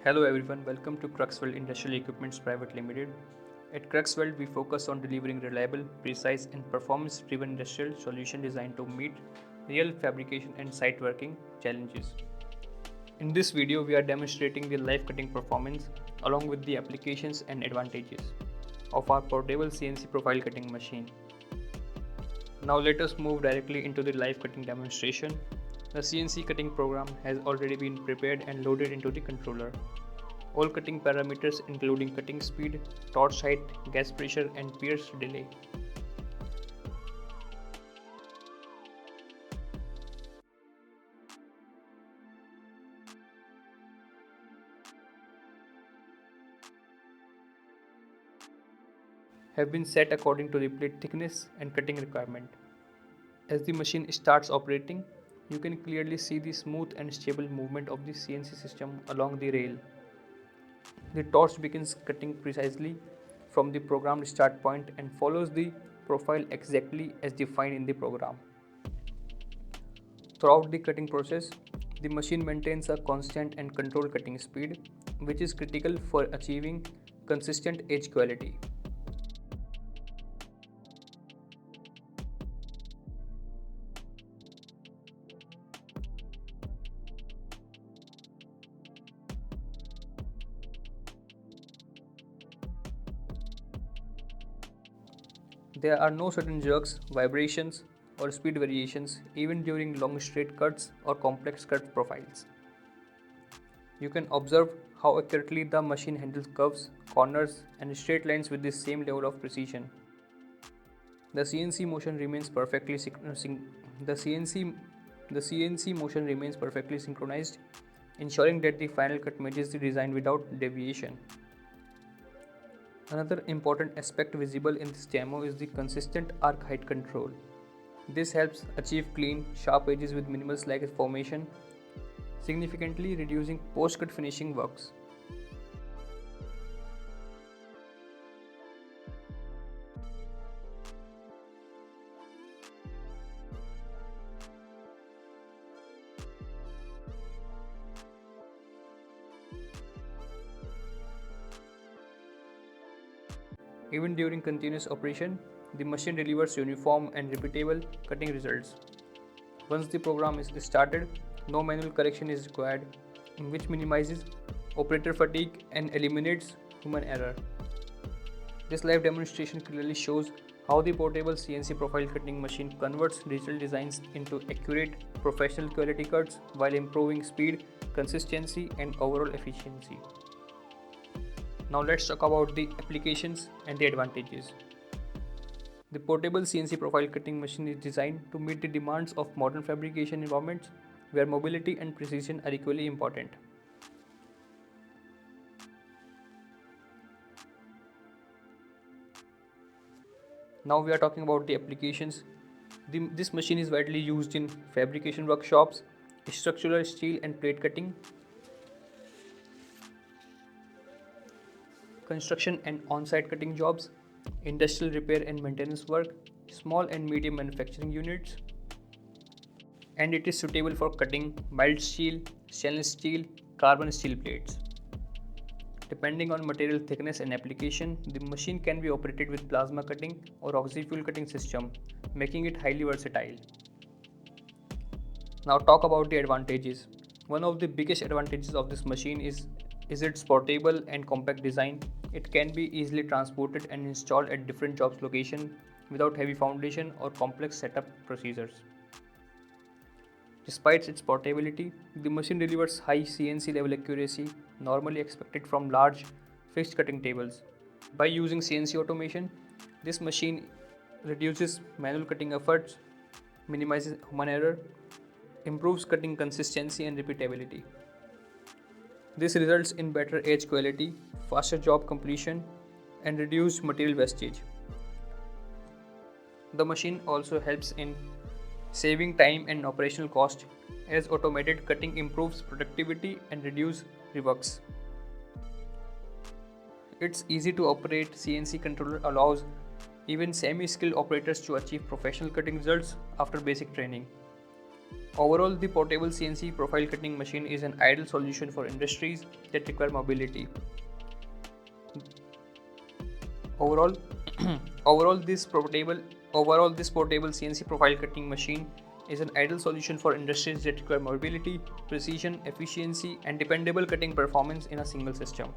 Hello everyone, welcome to Cruxweld Industrial Equipments Private Limited. At Cruxweld, we focus on delivering reliable, precise, and performance-driven industrial solution designed to meet real fabrication and site working challenges. In this video, we are demonstrating the live cutting performance along with the applications and advantages of our portable CNC profile cutting machine. Now let us move directly into the live cutting demonstration. The CNC cutting program has already been prepared and loaded into the controller. All cutting parameters including cutting speed, torch height, gas pressure and pierce delay have been set according to the plate thickness and cutting requirement. As the machine starts operating, you can clearly see the smooth and stable movement of the CNC system along the rail. The torch begins cutting precisely from the programmed start point and follows the profile exactly as defined in the program. Throughout the cutting process, the machine maintains a constant and controlled cutting speed, which is critical for achieving consistent edge quality. There are no sudden jerks, vibrations, or speed variations even during long straight cuts or complex cut profiles. You can observe how accurately the machine handles curves, corners, and straight lines with the same level of precision. The CNC motion remains perfectly the CNC motion remains perfectly synchronized, ensuring that the final cut matches the design without deviation. Another important aspect visible in this demo is the consistent arc height control. This helps achieve clean, sharp edges with minimal slag formation, significantly reducing post-cut finishing works. Even during continuous operation, the machine delivers uniform and repeatable cutting results. Once the program is started, no manual correction is required, which minimizes operator fatigue and eliminates human error. This live demonstration clearly shows how the portable CNC profile cutting machine converts digital designs into accurate, professional quality cuts while improving speed, consistency, and overall efficiency. Now let's talk about the applications and the advantages. The portable CNC profile cutting machine is designed to meet the demands of modern fabrication environments where mobility and precision are equally important. Now we are talking about the applications. This machine is widely used in fabrication workshops, structural steel and plate cutting, construction and on-site cutting jobs, industrial repair and maintenance work, small and medium manufacturing units, and it is suitable for cutting mild steel, stainless steel, carbon steel plates. Depending on material thickness and application, the machine can be operated with plasma cutting or Oxy-Fuel cutting system, making it highly versatile. Now talk about the advantages. One of the biggest advantages of this machine is its portable and compact design. It can be easily transported and installed at different jobs location without heavy foundation or complex setup procedures. Despite its portability, the machine delivers high CNC level accuracy normally expected from large fixed cutting tables. By using CNC automation, this machine reduces manual cutting efforts, minimizes human error, improves cutting consistency and repeatability. This results in better edge quality, faster job completion, and reduced material wastage. The machine also helps in saving time and operational cost as automated cutting improves productivity and reduces reworks. Its easy to operate CNC controller allows even semi-skilled operators to achieve professional cutting results after basic training. Overall, the portable CNC profile cutting machine is an ideal solution for industries that require mobility. Overall, overall this portable CNC profile cutting machine is an ideal solution for industries that require mobility, precision, efficiency, and dependable cutting performance in a single system.